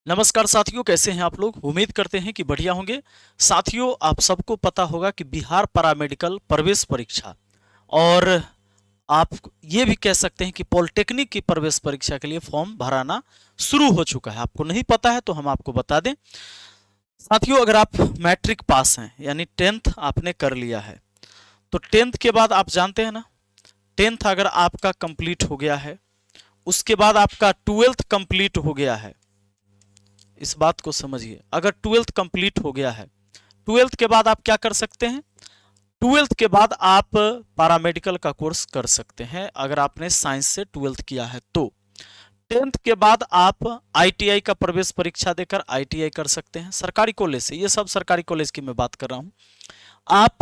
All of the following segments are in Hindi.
नमस्कार साथियों, कैसे हैं आप लोग। उम्मीद करते हैं कि बढ़िया होंगे। साथियों, आप सबको पता होगा कि बिहार पैरामेडिकल प्रवेश परीक्षा और आप ये भी कह सकते हैं कि पॉलिटेक्निक की प्रवेश परीक्षा के लिए फॉर्म भराना शुरू हो चुका है। आपको नहीं पता है तो हम आपको बता दें। साथियों, अगर आप मैट्रिक पास हैं यानी 10th आपने कर लिया है तो 10th के बाद आप जानते हैं ना, 10th अगर आपका कंप्लीट हो गया है, उसके बाद आपका 12th कंप्लीट हो गया है। इस बात को समझिए, अगर 12th कंप्लीट हो गया है, 12th के बाद आप क्या कर सकते हैं, 12th के बाद आप पैरामेडिकल का कोर्स कर सकते हैं अगर आपने साइंस से 12th किया है तो। 10th के बाद आप आईटीआई का प्रवेश परीक्षा देकर आईटीआई कर सकते हैं सरकारी कॉलेज से। ये सब सरकारी कॉलेज की मैं बात कर रहा हूं। आप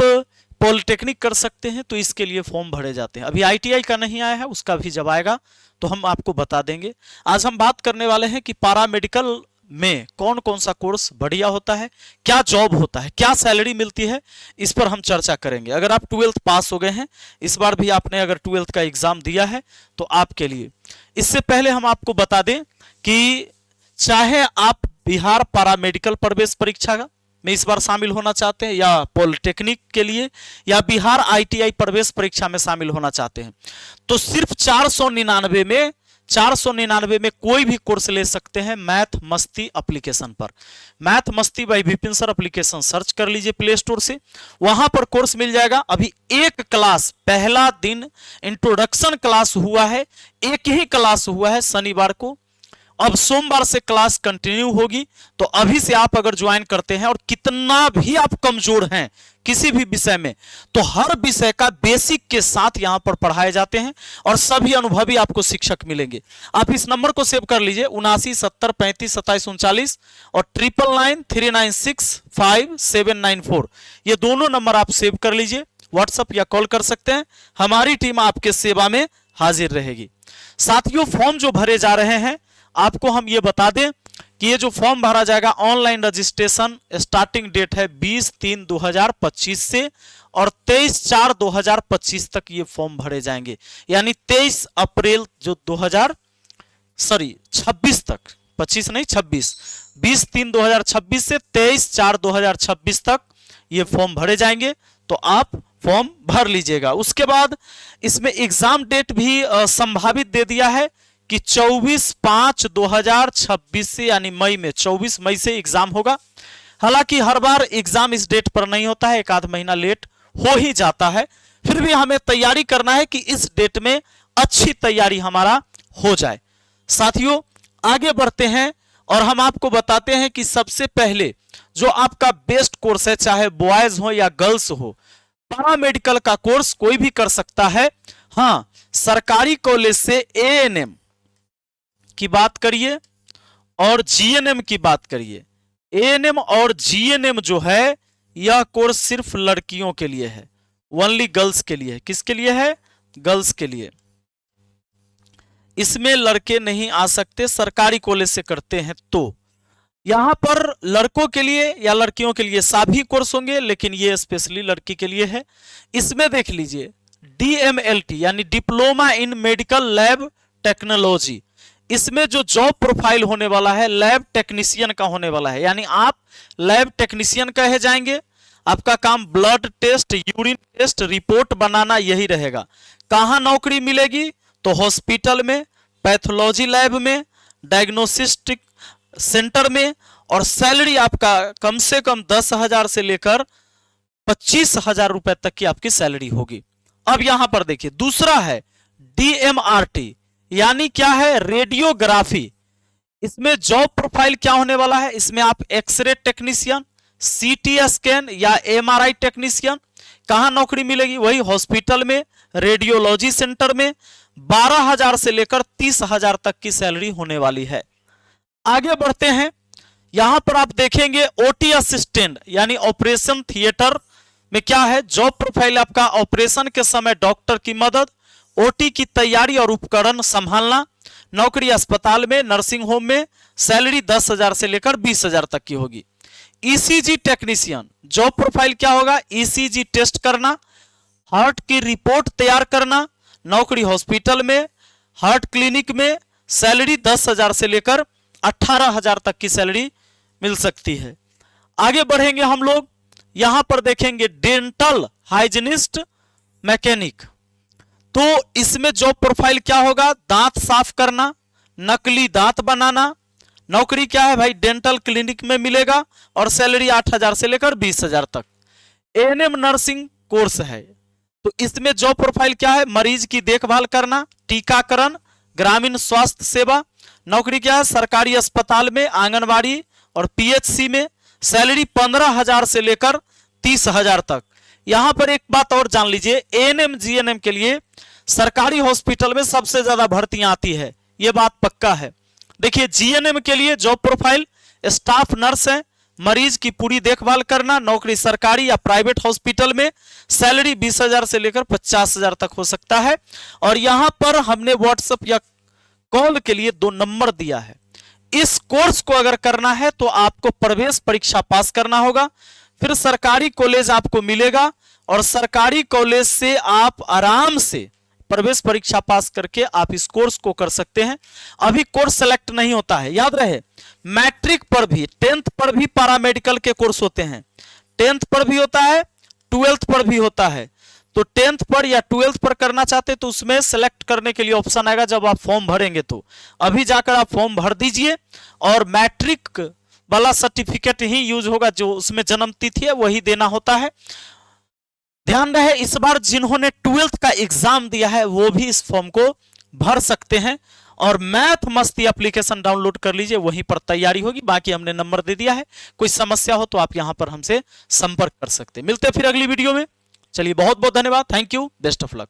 पॉलिटेक्निक कर सकते हैं तो इसके लिए फॉर्म भरे जाते हैं। अभी आईटीआई का नहीं आया है, उसका भी जब आएगा तो हम आपको बता देंगे। आज हम बात करने वाले हैं कि पैरामेडिकल में कौन कौन सा कोर्स बढ़िया होता है, क्या जॉब होता है, क्या सैलरी मिलती है, इस पर हम चर्चा करेंगे। अगर आप 12th पास हो गए हैं, इस बार भी आपने अगर 12th का एग्जाम दिया है तो आपके लिए। इससे पहले हम आपको बता दें कि चाहे आप बिहार पैरामेडिकल प्रवेश परीक्षा में इस बार शामिल होना चाहते हैं या पॉलिटेक्निक के लिए या बिहार आईटीआई प्रवेश परीक्षा में शामिल होना चाहते हैं, तो सिर्फ 499 में कोई भी कोर्स ले सकते हैं मैथ मस्ती एप्लीकेशन पर। Math Masti by Vipin sir application search कर लीजिए प्ले स्टोर से, वहां पर कोर्स मिल जाएगा। अभी एक क्लास, पहला दिन इंट्रोडक्शन क्लास हुआ है, एक ही क्लास हुआ है शनिवार को। अब सोमवार से क्लास कंटिन्यू होगी। तो अभी से आप अगर ज्वाइन करते हैं और कितना भी आप कमजोर हैं किसी भी विषय में, तो हर विषय का बेसिक के साथ यहां पर पढ़ाए जाते हैं और सभी अनुभवी आपको शिक्षक मिलेंगे। आप इस नंबर को सेव कर लीजिए 7970352739 और 9993965794। ये दोनों नंबर आप सेव कर लीजिए, व्हाट्सएप या कॉल कर सकते हैं। हमारी टीम आपके सेवा में हाजिर रहेगी। साथियों, फॉर्म जो भरे जा रहे हैं आपको हम ये बता दें कि ये जो फॉर्म भरा जाएगा, ऑनलाइन रजिस्ट्रेशन स्टार्टिंग डेट है 20-3-2025 से और 23-4-2025 तक ये फॉर्म भरे जाएंगे। यानी 23 अप्रैल जो 26 तक, 25 नहीं 26, 20-3-2026 से 23-4-2026 तक ये फॉर्म भरे जाएंगे। तो आप फॉर्म भर लीजिएगा। उसके बाद इसमें एग्जाम डेट भी संभावित दे दिया है कि 24-5-2026 से, यानी मई में 24 मई से एग्जाम होगा। हालांकि हर बार एग्जाम इस डेट पर नहीं होता है, एक आध महीना लेट हो ही जाता है। फिर भी हमें तैयारी करना है कि इस डेट में अच्छी तैयारी हमारा हो जाए। साथियों, आगे बढ़ते हैं और हम आपको बताते हैं कि सबसे पहले जो आपका बेस्ट कोर्स है, चाहे बॉयज हो या गर्ल्स हो, पैरामेडिकल का कोर्स कोई भी कर सकता है। हाँ, सरकारी कॉलेज से एएनएम की बात करिए और जीएनएम की बात करिए। एएनएम और जीएनएम जो है, यह कोर्स सिर्फ लड़कियों के लिए है, ओनली गर्ल्स के लिए है। किसके लिए है? गर्ल्स के लिए। इसमें लड़के नहीं आ सकते, सरकारी कॉलेज से करते हैं तो। यहां पर लड़कों के लिए या लड़कियों के लिए सभी कोर्स होंगे, लेकिन ये स्पेशली लड़की के लिए है। इसमें देख लीजिए डीएमएलटी यानी diploma in medical lab technology. इसमें जो जॉब प्रोफाइल होने वाला है लैब टेक्नीशियन का होने वाला है, यानी आप लैब टेक्नीशियन कहे जाएंगे। आपका काम blood test, urine test, report बनाना, यही रहेगा। कहां नौकरी मिलेगी? तो हॉस्पिटल में, पैथोलॉजी लैब में, डायग्नोस्टिक सेंटर में। और सैलरी आपका कम से कम 10,000 से लेकर 25,000 रुपए तक की आपकी सैलरी होगी। अब यहां पर देखिए दूसरा है डीएमआरटी, यानी क्या है? रेडियोग्राफी। इसमें जॉब प्रोफाइल क्या होने वाला है? इसमें आप एक्सरे टेक्नीशियन, सीटी स्कैन या एमआरआई टेक्नीशियन। कहां नौकरी मिलेगी? वही हॉस्पिटल में, रेडियोलॉजी सेंटर में। 12,000 से लेकर 30,000 तक की सैलरी होने वाली है। आगे बढ़ते हैं, यहां पर आप देखेंगे ओटी असिस्टेंट यानी ऑपरेशन थिएटर में क्या है? जॉब प्रोफाइल आपका ऑपरेशन के समय डॉक्टर की मदद, ओटी की तैयारी और उपकरण संभालना। नौकरी अस्पताल में, नर्सिंग होम में। सैलरी 10,000 से लेकर 20,000 तक की होगी। ईसीजी टेक्नीशियन, जॉब प्रोफाइल क्या होगा? ईसीजी टेस्ट करना, हार्ट की रिपोर्ट तैयार करना। नौकरी हॉस्पिटल में, हार्ट क्लिनिक में। सैलरी 10,000 से लेकर 18,000 तक की सैलरी मिल सकती है। आगे बढ़ेंगे हम लोग, यहां पर देखेंगे डेंटल हाइजीनिस्ट मैकेनिक। तो इसमें जॉब प्रोफाइल क्या होगा? दांत साफ करना, नकली दांत बनाना। नौकरी क्या है भाई? डेंटल क्लिनिक में मिलेगा और सैलरी 8,000 से लेकर 20,000 तक। एएनएम नर्सिंग कोर्स है, तो इसमें जॉब प्रोफाइल क्या है? मरीज की देखभाल करना, टीकाकरण, ग्रामीण स्वास्थ्य सेवा। नौकरी क्या है? सरकारी अस्पताल में, आंगनबाड़ी और पीएचसी में। सैलरी 15,000 से लेकर 30,000 तक। यहां पर एक बात और जान लीजिए, एएनएम जीएनएम के लिए सरकारी हॉस्पिटल में सबसे ज्यादा भर्तियां आती है, यह बात पक्का है। देखिए जीएनएम के लिए जॉब प्रोफाइल स्टाफ नर्स है, मरीज की पूरी देखभाल करना, नौकरी सरकारी या प्राइवेट हॉस्पिटल में, सैलरी 20,000 से लेकर 50,000 तक हो सकता है। और यहां पर हमने व्हाट्सएप या कॉल के लिए 2 नंबर दिया है। इस कोर्स को अगर करना है तो आपको प्रवेश परीक्षा पास करना होगा, फिर सरकारी कॉलेज आपको मिलेगा और सरकारी कॉलेज से आप आराम से प्रवेश परीक्षा पास करके आप इस कोर्स को कर सकते हैं। अभी कोर्स सेलेक्ट नहीं होता है, याद रहे। मैट्रिक पर भी, 10th पर भी पैरामेडिकल के कोर्स होते हैं। 10th पर भी होता है, 12th पर भी होता है। तो 10th पर या 12th पर करना चाहते तो उसमें सेलेक्ट करने के लिए ऑप्शन आएगा जब आप फॉर्म भरेंगे। तो अभी जाकर आप फॉर्म भर दीजिए और मैट्रिक वाला सर्टिफिकेट ही यूज होगा, जो उसमें जन्म तिथि है वही देना होता है। ध्यान रहे, इस बार जिन्होंने 12th का एग्जाम दिया है वो भी इस फॉर्म को भर सकते हैं। और मैथ मस्ती एप्लीकेशन डाउनलोड कर लीजिए, वहीं पर तैयारी होगी। बाकी हमने नंबर दे दिया है, कोई समस्या हो तो आप यहां पर हमसे संपर्क कर सकते हैं। मिलते हैं फिर अगली वीडियो में। चलिए बहुत बहुत धन्यवाद, thank you, best of luck.